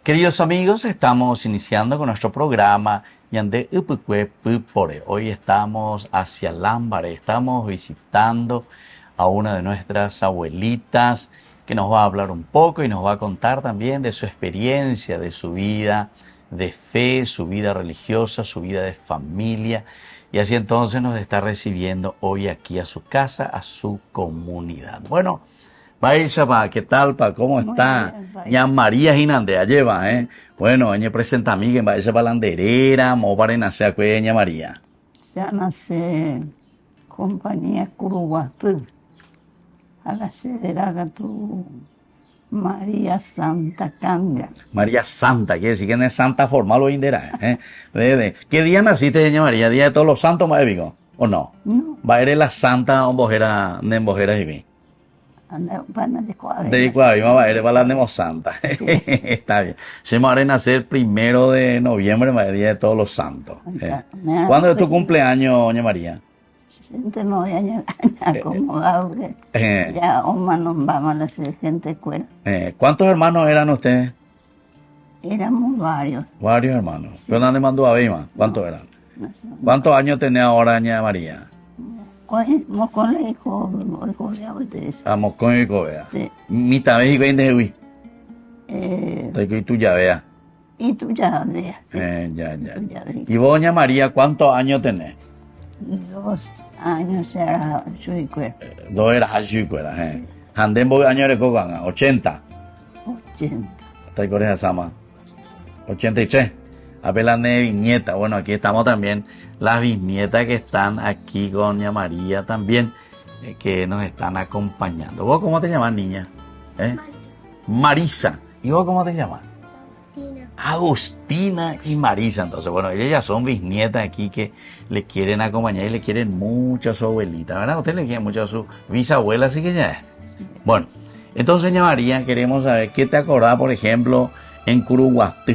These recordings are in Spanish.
Queridos amigos, estamos iniciando con nuestro programa Yande Upukwe Pupore. Hoy estamos hacia Lambaré, estamos visitando a una de nuestras abuelitas que nos va a hablar un poco y nos va a contar también de su experiencia, de su vida de fe, su vida religiosa, su vida de familia. Y así entonces nos está recibiendo hoy aquí a su casa, a su comunidad. Bueno, Paisa, pa, ¿qué tal, pa? ¿Cómo está? Ya María Ginandea lleva, ¿eh? Bueno, ella presenta a mí que vaya para la anderera, mo para nacer a ña María. Ya nace compañía Curuguatú, a la cedera tu María Santa Canga. María Santa, quiere decir que no es santa formal o indera, ¿eh? ¿Qué día naciste, ña María? ¿Día de todos los santos, más épico? ¿O no? No, Va a ir la santa embojera, de embojera y vi. anda pana de cuadra. De Icuavima va a ir para la Nemo Santa. Sí. Está bien. Se me va a nacer 1 de noviembre, más el día de todos los santos. ¿Cuándo es tu cumpleaños, ña María? Gente me voy a acomodar, ya Oma nos vamos a hacer gente cuera. ¿Cuántos hermanos eran ustedes? Éramos varios. Varios hermanos. ¿Pero dónde mandó a Bima? ¿Cuántos eran? No sé. ¿Cuántos años tenía ahora ña María? Con el hijo de ustedes. A Moscón y Covea. Sí. Mitad vez y 20 de Hui. Eh, Estoy que tú ya veas. y tú ya veas. Sí. Ya. Tú ya ves. ¿Y vos, ña María, cuántos años tenés? 2 años era Chuicuer, 2 eras ayucueras, Handén vos años de Cogana, 80. 80. Hasta ahí esa sama. 83. Apelan de bisnieta. Bueno, aquí estamos también las bisnietas que están aquí con ña María también, que nos están acompañando. ¿Vos cómo te llamas, niña? Marisa. ¿Y vos cómo te llamas? Agustina y Marisa. Entonces, bueno, ellas ya son bisnietas aquí que le quieren acompañar y le quieren mucho a su abuelita, ¿verdad? Usted le quiere mucho a su bisabuela, así que ya es. Bueno, entonces, ña María, queremos saber qué te acordás, por ejemplo, en Curuguatú.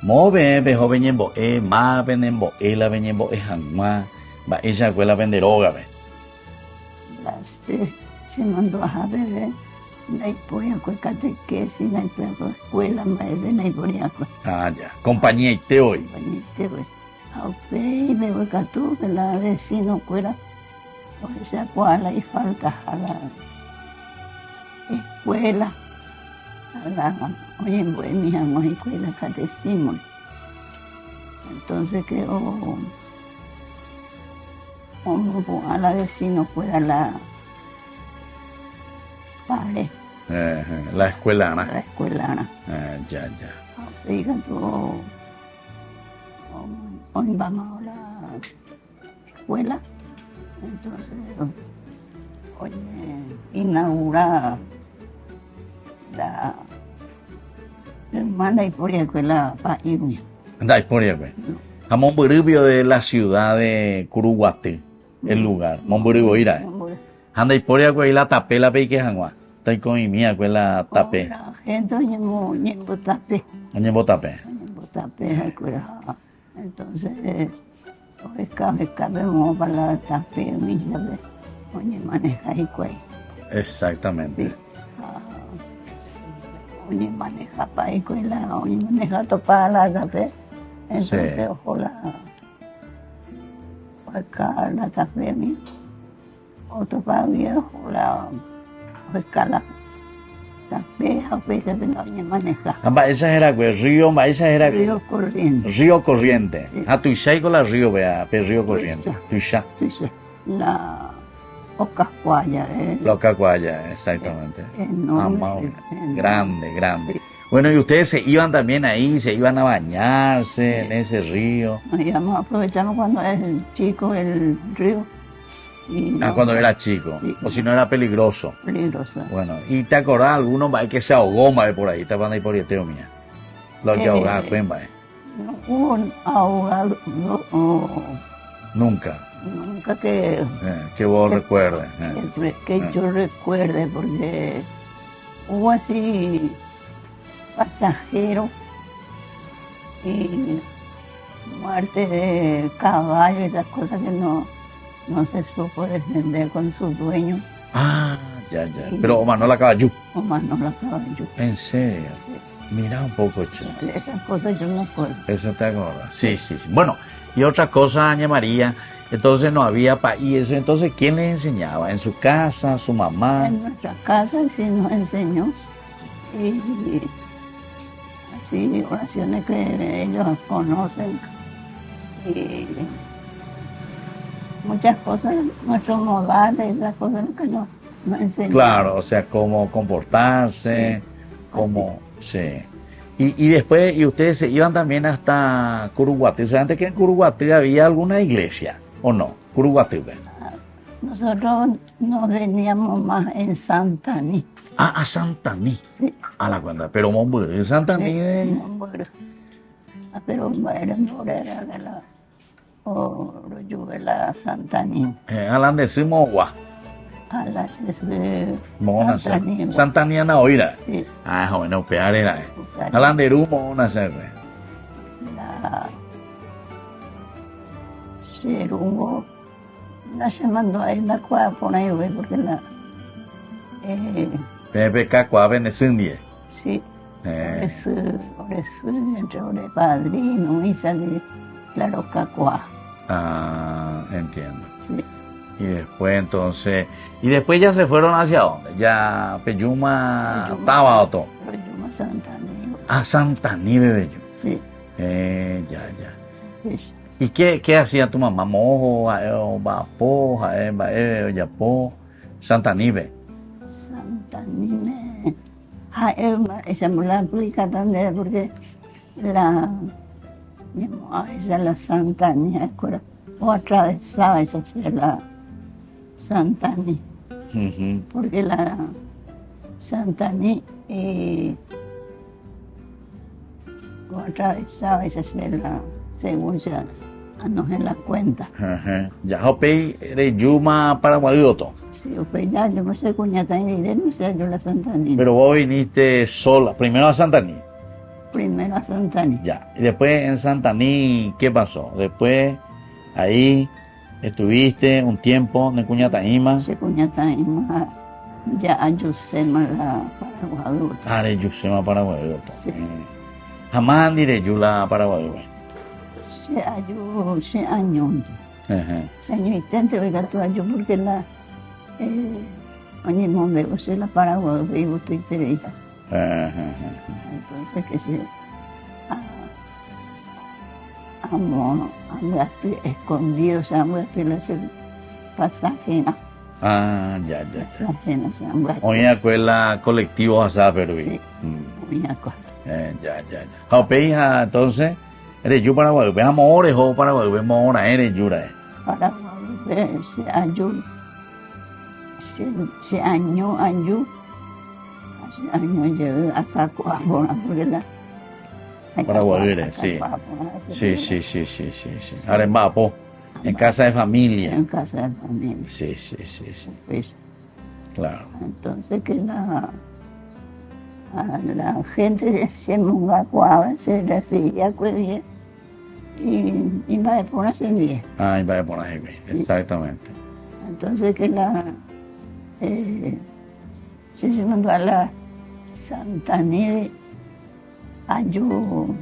Move, bejo beñembo, ma beñembo, la beñembo, hanma, va ella escuela venderoga, ve. Se mandó a bebé, no podía con catequesis, no podía con escuela, no podía con Ah, ya. Compañía y te hoy. compañía. Y me voy a tú, que la vecino fuera, o sea, cuál hay falta a la escuela. Oye, pues mi amor, escuela catecismo. Entonces que a la vecino fuera la padre, La escuelana. la escuelana. Ya. Diga tú, hoy vamos a la escuela. Entonces, oye, inaugura la hermana y por la escuela para irme. Anda, por ahí, güey. A Monburibio de la ciudad de Curuguatú, el lugar. Monburibio irá. Anda, y por ahí, güey, la tapé, la pe que jangua. Estoy con mi mía, güey, la tapé. La gente ñembo tapé. Añembo tapé. Ñembo tapé, entonces, escapemos para la tapé, mi llave. Oye, maneja y cuál. Exactamente. Sí. Oye, maneja para escuela, oye, maneja topada la tapé. Entonces, Sí. ojalá, acá la tapé mía. Otro para viejo, la la tapé, a veces no oye, maneja. Amba, esa era, güey, río, esa era. Río corriente. Río Corriente. Sí. A Tuixá con la río, vea, pe río Corriente. Tuixá. Entonces, la Ocascuaya, Locacuaya, exactamente. enorme. Grande. Sí. Bueno, y ustedes se iban también ahí, se iban a bañarse en ese río. Nos íbamos, aprovechamos cuando es chico el río. Y Cuando era chico. Sí. O si no era peligroso. Peligroso. Bueno, ¿y te acordás alguno va que se ahogó más por ahí? Estaban ahí por Yeteo mía. Los que ahogaban, fue en Bae. No hubo un ahogado, Nunca. nunca que Que vos recuerdes. yo recuerde, porque hubo así pasajeros y muerte de caballo y esas cosas que no se supo defender con su dueño. Ah, ya. Pero Omar no la caballú. O más no la caballo. En serio. Mira un poco, che. Esas cosas yo me acuerdo. Eso te acuerdas. Sí, sí, sí. Bueno, y otra cosa, doña María, entonces no había país. Entonces, ¿quién les enseñaba? ¿En su casa, su mamá? En nuestra casa sí nos enseñó. Y así oraciones que ellos conocen. Y muchas cosas, nuestros modales, las cosas que nos enseñan. Claro, o sea, cómo comportarse, cómo... Sí. Y después, y ustedes se iban también hasta Curuguatí. O sea, antes que en Curuguatí había alguna iglesia, ¿o no? Curuguatí. Nosotros nos veníamos más en Santaní. Ah, a Santaní. Sí. A la cuenta, pero Monbur, en Santaní de... Bueno, pero era morera de la... O de la Santaní. Alan de Simogua. A las Mona Santaní. Santaní na oira. Sí. Ah, joven, no pearera. Alan de Ru Mona serve. La Serungo. No se mandó a ir la cuadra por ahí, porque la... PPK Cuave de Sindie. Sí. Entre el padrino y salí claro Cacuá. Ah, entiendo. Sí. Y después entonces... ¿Y después ya se fueron hacia dónde? Ya Peyuma estaba o todo. Peyuma Santaní. Ah, Santaní, bebé. Sí. Ya. Sí. ¿Y qué hacía tu mamá? Mojo, vapo, yapo, Santaní. Santaní. Esa me la explica también porque esa la Santaní, o atravesaba esa la Santaní. Porque la Santaní o atravesaba esa la según ya nos en la cuenta. Ya hopei de Yuma Paraguayoto. Sí, pues ya yo no sé cuñata ni de no sé yo la Santaní. Pero vos viniste sola, primero a Santaní. Primero a Santaní. Ya, y después en Santaní, ¿qué pasó? Después ahí estuviste un tiempo en Cuñataíma. Sí, Cuñataíma, ya a Yusema la Paraguayoto. Ah, de Yusema Paraguayoto. Sí. Jamás diré yo la Paraguayoto. Se años. Se años y tanto voy a actuar yo porque la oye, me gusta la Paraguay, vivo estoy tereja. Entonces que se andaste escondido, se andaste el pasaje, ¿no? Ah, ya. Pasaje, no se andaste. Hoy en escuela colectivo asá, pero sí, hoy en ya. Hopei, entonces, eres yo Paraguay, veamos ores o Paraguay, vemos ahora, eres yura. Paraguay, se ayuda. Se año llevé acá porque la Paraguay, sí. Sí. Ahora en Vapo, en casa de familia. En casa de familia. Sí. Pues, claro. entonces que la gente se mungacuaba, se recibía y va a ponerse en 10. Ah, y va a ponerse, sí. Exactamente. Entonces que se mandó a la Santaní Ayú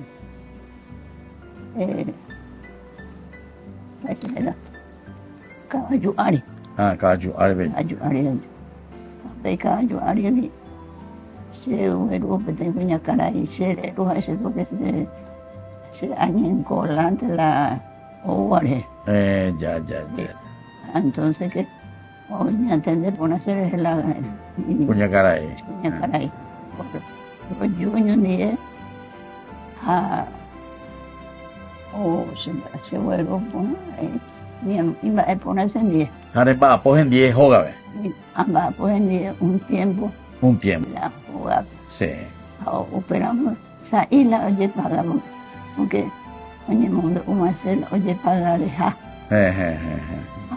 Caballo Ari. Ah, Caballo Ari. Caballo Ari se hubo que tenía cara y se lo hace porque se añen colante la Oare. Ya. Entonces que hoy me atende por hacer la Puñacaray. Porque yo un día se vuelve a poner iba a ponerse en 10. Ahora va pues en 10 jógame. Va pues en 10 un tiempo. La jugaba. Sí. Operamos. O sea, y la oye pagamos. Porque oye mundo como hacer oye pagar dejar.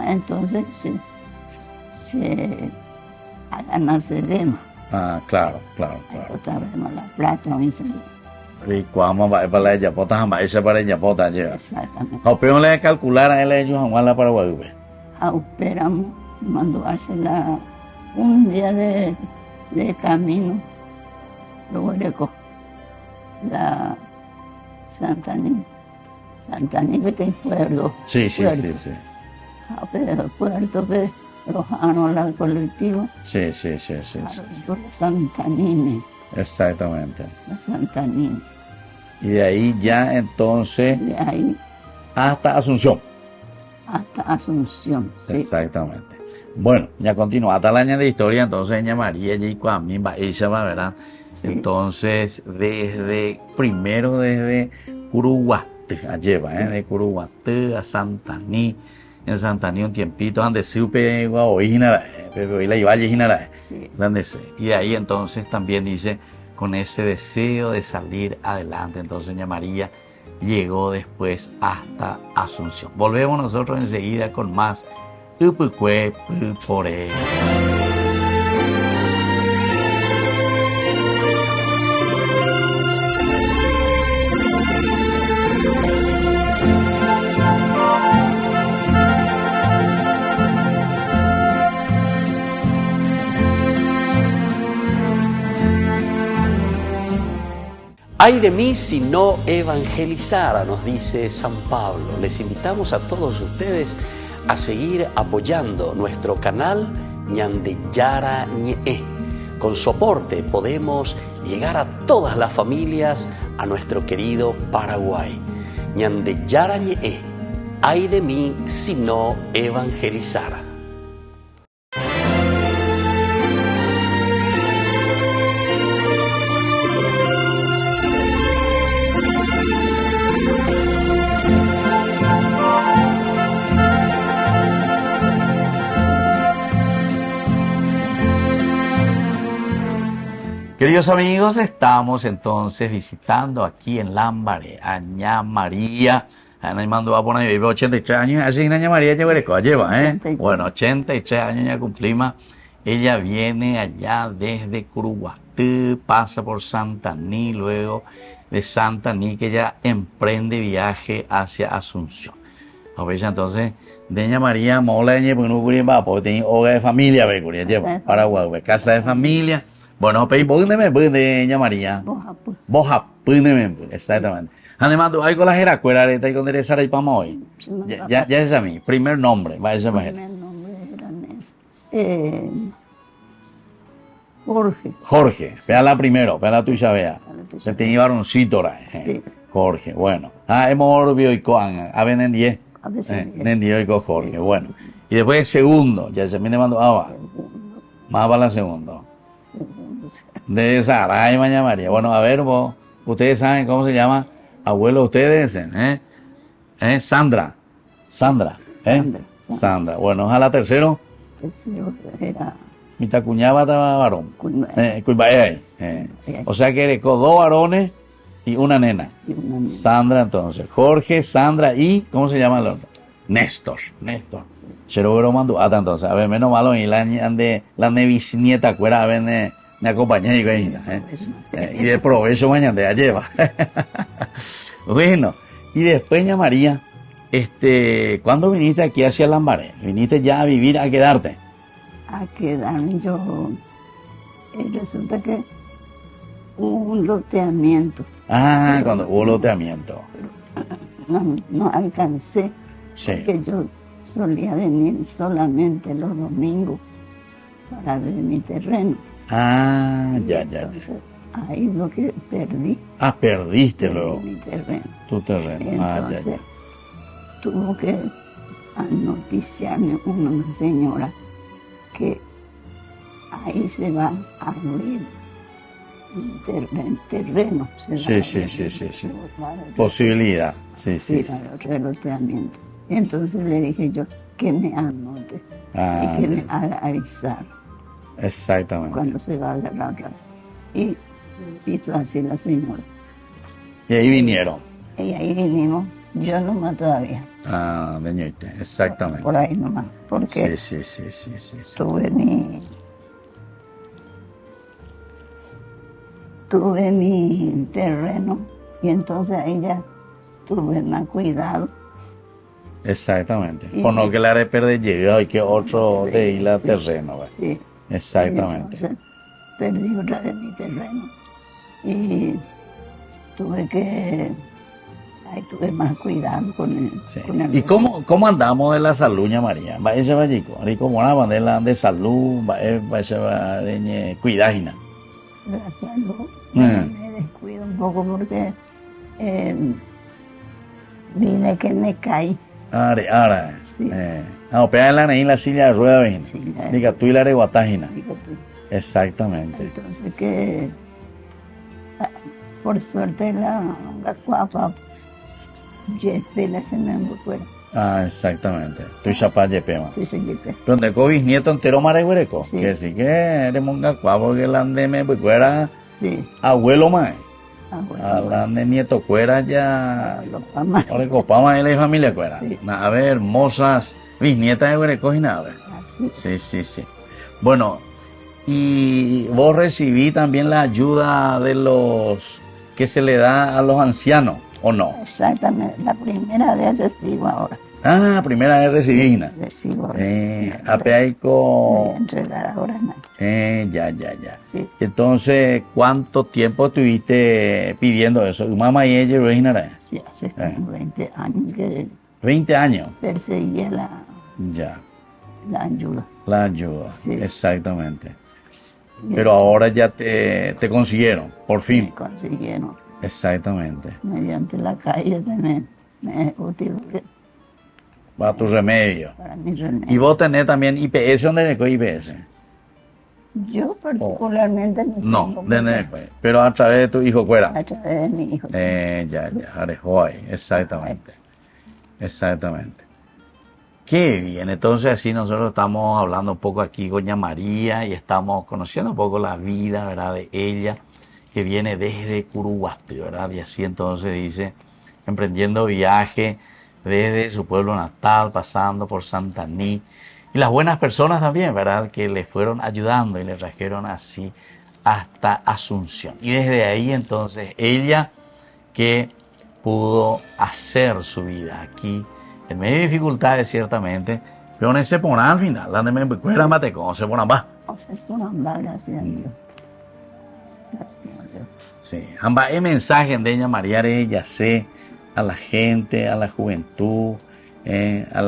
Entonces se ganarse lema. Ah, claro. Otra vez la plata, y cuando va para ella, pota jamás, esa para ella, pota lleva. Exactamente. A pero le calcular a él ellos jamás la Paraguay. Operamos, mandó a hacer un día de camino, luego la Santaní. Santaní que tem puerto. Sí, sí, puerto. sí, sí. Pero puerto que los anos la colectivo. Sí, sí, sí, sí, sí. Por la Santanini. Exactamente. La Santanini. Y de ahí ya entonces De ahí hasta Asunción. hasta Asunción. Sí. Exactamente. Bueno, ya continúa hasta la año de historia, entonces doña María y Cuamín va, ¿verdad? Sí. Entonces, desde Curuguaté, lleva, de Curuguaté a Santaní, en Santaní un tiempito, donde supe guaoína, pero la iba a Sí. y de ahí entonces también dice, con ese deseo de salir adelante, entonces doña María llegó después hasta Asunción. Volvemos nosotros enseguida con más Upukwe Pupore. Ay de mí si no evangelizara, nos dice San Pablo. Les invitamos a todos ustedes a seguir apoyando nuestro canal Ñandeyara Ñe'e. Con su aporte podemos llegar a todas las familias a nuestro querido Paraguay. Ñandeyara Ñe'e. Ay de mí si no evangelizara. Queridos amigos, estamos entonces visitando aquí en Lambaré a Ña María. Ana mandó a poner, vive 83 años, así Ña María lleva, ¿eh? 83. Bueno, 83 años ya cumplimos. Ella viene allá desde Curuguaté, pasa por Santaní, luego de Santaní que ella emprende viaje hacia Asunción. A ver, entonces, Ña María, mola de porque no curía, porque tiene hogar de familia, lleva, Paraguay, casa de familia. Bueno, pero ¿dónde me Ña María? Boja, exactamente. Además, tú hay con la jeracuera, ahorita y con derecha y para hoy. Ya es a mí, primer nombre, va a ser Primer nombre era Jorge. Jorge, vea la primero, vea la tuya, vea. Se tenía varoncito, Sí. Jorge, bueno. Hemos visto y con, a ver, en 10. A veces En 10 y con Jorge, bueno. Y después el segundo, ya se me mandó, va. Más va la segundo. De Saraima, Ña María. Bueno, a ver, vos, ustedes saben cómo se llama abuelo ustedes, Sandra. Sandra. Sandra. Bueno, ojalá tercero. Tercero era Mi tacuñaba estaba varón. Cuimbay. O sea que eres con 2 varones y una nena. Y una niña. Sandra entonces. Jorge, Sandra y, ¿cómo se llama el otro? Néstor. Cherogro mandó hasta entonces. A ver, menos malo y la bisnieta cuera a ver me acompañé y y de provecho mañana ya lleva. Bueno, y después Ña María, ¿cuándo viniste aquí hacia Lambaré? ¿Viniste ya a vivir, a quedarte? A quedarme yo. Resulta que hubo un loteamiento. Ah, cuando hubo loteamiento. No alcancé. Sí. Porque yo solía venir solamente los domingos para ver mi terreno. Ah, ya. Entonces, ahí lo que perdí. Ah, perdiste luego Mi terreno. tu terreno. Entonces, Ya. tuvo que noticiarme una señora que ahí se va a abrir un terreno. Sí. Posibilidad. Sí. Para el reloteamiento. Entonces le dije yo que me anote Ah, y que me haga avisar exactamente. cuando se va a agarrar. Y hizo así la señora. Y ahí vinieron. Y ahí vinimos, yo nomás todavía, Ah, de Ñuite, exactamente. por ahí nomás, porque Sí. tuve mi terreno y entonces ahí ya tuve más cuidado. Exactamente. Y- Por no que la de perder llegado y que otro de ir a Sí, terreno. ¿Verdad? Sí. Exactamente. Entonces, perdí otra vez mi terreno. Y ahí tuve más cuidado con el, Sí. con el ¿Y cómo andamos de la salud, ña María? Va ese va chico. Ahí como una bandera de salud, va ese va de cuidágina. la salud. Mm. Me descuido un poco porque vine que me caí. Ahora. Sí. Opera en la silla de ruedas, ven. Sí, Diga tú y la de guatágina. digo tú. Exactamente. Entonces que por suerte la guapa la se me fuera. Exactamente. Tú y chapá yepema. Entonces yepe. Donde co bisnieto entero mareguereco. Sí. Que sí que eres monga cuavo que la andeme pues fuera Sí. abuelo más. Bueno, Hablando de nieto cuera ya. los pamas. Ahora copama y la familia cuera. Sí. A ver, hermosas bisnietas de Guereco y nada. Así. Sí. Bueno, y vos recibí también la ayuda de los que se le da a los ancianos, ¿o no? Exactamente. La primera vez recibo ahora. Primera vez recibí. ¿No? Recibo ahora. Ape ahí Voy a con... entregar ahora. ¿No? Ya. Sí. Entonces, ¿cuánto tiempo estuviste pidiendo eso? ¿Tu mamá y ella, Regina? Sí, hace como 20 años que 20 años. perseguía Ya, la ayuda. la ayuda. Sí. Exactamente. Pero ahora ya te consiguieron, por Me fin. consiguieron. Exactamente. Mediante la caída me es útil Va tu remedio. para mi remedio. ¿Y vos tenés también IPS? ¿Dónde le coge IPS? Yo particularmente No, tengo de porque Necoy. Pero a través de tu hijo cuera. a través de mi hijo. Ya, arejó ahí. Exactamente. Qué bien, entonces así nosotros estamos hablando un poco aquí con doña María y estamos conociendo un poco la vida, ¿verdad?, de ella, que viene desde Curuguaty, ¿verdad? Y así entonces dice, emprendiendo viaje desde su pueblo natal, pasando por Santaní, y las buenas personas también, ¿verdad?, que le fueron ayudando y le trajeron así hasta Asunción. Y desde ahí entonces ella que pudo hacer su vida aquí, en medio de dificultades ciertamente, pero en ese pona al final, donde me cuera mate con se pona va. O sea, por ambas, gracias a Dios. Gracias a Dios. Sí, amba el mensaje de doña María ella sé a la gente, a la juventud, a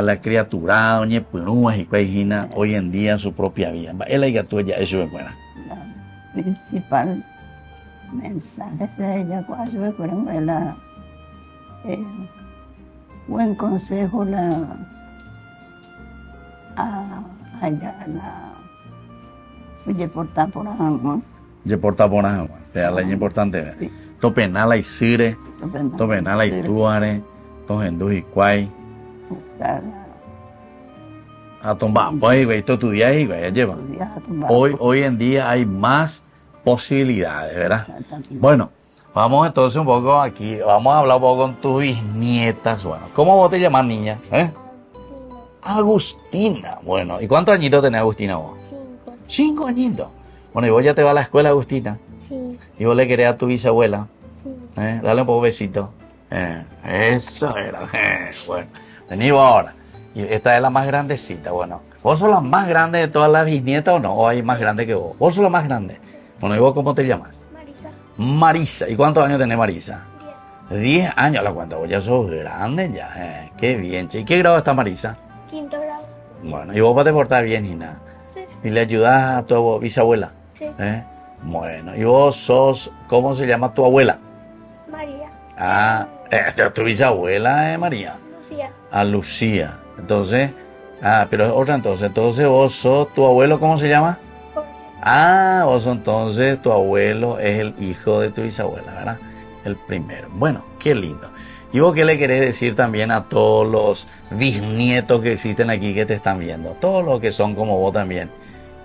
la criatura, doña Punúas y Cuajina, hoy en día en su propia vida. Él hay que tú ya eso es buena. La principal mensaje es ella, cuando recuerdo la buen consejo, oye, portar por amor. Je porta bona, te da la importante. Sí. To penala y sire, to penala y tuare, to hendú y cuay, a tomar, pues güey, to tu día y güey, lleva. Hoy en día hay más posibilidades, ¿verdad? Bueno, vamos entonces un poco aquí, vamos a hablar un poco con tus bisnietas. Bueno, ¿cómo vos te llamas, niña? Agustina. Bueno, ¿y cuántos añitos tenés, Agustina, vos? 5 añitos. Bueno, ¿y vos ya te vas a la escuela, Agustina? Sí, ¿Y vos le querés a tu bisabuela? sí. Dale un poco besito. Eso era. Bueno, vení vos ahora. Y esta es la más grandecita. Bueno, ¿vos sos la más grande de todas las bisnietas o no? ¿O hay más grande que vos? ¿Vos sos la más grande? Bueno, ¿y vos cómo te llamas? Marisa, Marisa. ¿Y cuántos años tenés, Marisa? 10. 10 años. ¿La cuenta? Vos ya sos grande ya. Qué bien, che. ¿Y qué grado está Marisa? Quinto grado. Bueno, ¿y vos te portás bien, Gina? Sí, ¿Y le ayudás a tu bisabuela? sí. Bueno, ¿y vos sos, cómo se llama tu abuela? María, Tu bisabuela, María. Lucía, A Lucía. Entonces, pero es otra entonces vos sos, tu abuelo, ¿cómo se llama? Jorge, Vos entonces, tu abuelo es el hijo de tu bisabuela, ¿verdad? El primero. Bueno, qué lindo. ¿Y vos qué le querés decir también a todos los bisnietos que existen aquí que te están viendo? Todos los que son como vos también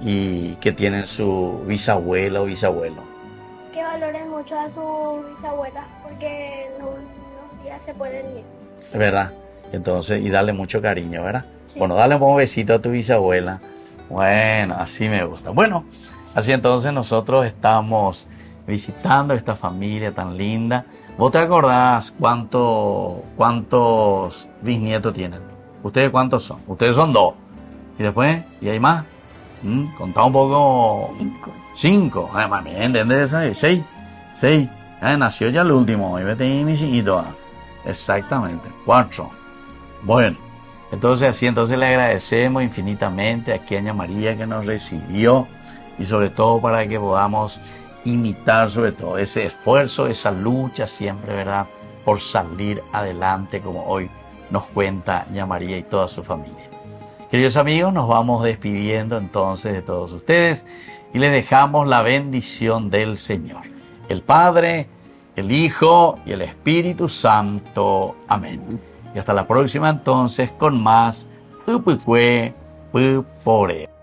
y que tienen su bisabuela o bisabuelo. que valoren mucho a su bisabuela porque en unos días se pueden ir. ¿Verdad? Entonces, y darle mucho cariño, ¿verdad? Sí. Bueno, dale un buen besito a tu bisabuela. Bueno, así me gusta. Bueno, así entonces nosotros estamos visitando esta familia tan linda. ¿Vos te acordás cuántos bisnietos tienen? ¿Ustedes cuántos son? Ustedes son 2. ¿Y después? ¿Y hay más? Contá un poco. 5. Más bien, ¿entendés? 6. Nació ya el último, hoy vete mi chiquito. Exactamente, 4. Bueno, entonces le agradecemos infinitamente aquí a Doña María que nos recibió y sobre todo para que podamos imitar sobre todo ese esfuerzo, esa lucha siempre, ¿verdad?, por salir adelante como hoy nos cuenta Doña María y toda su familia. Queridos amigos, nos vamos despidiendo entonces de todos ustedes y les dejamos la bendición del Señor, el Padre, el Hijo y el Espíritu Santo. Amén. Y hasta la próxima entonces con más Upukwe Pupore.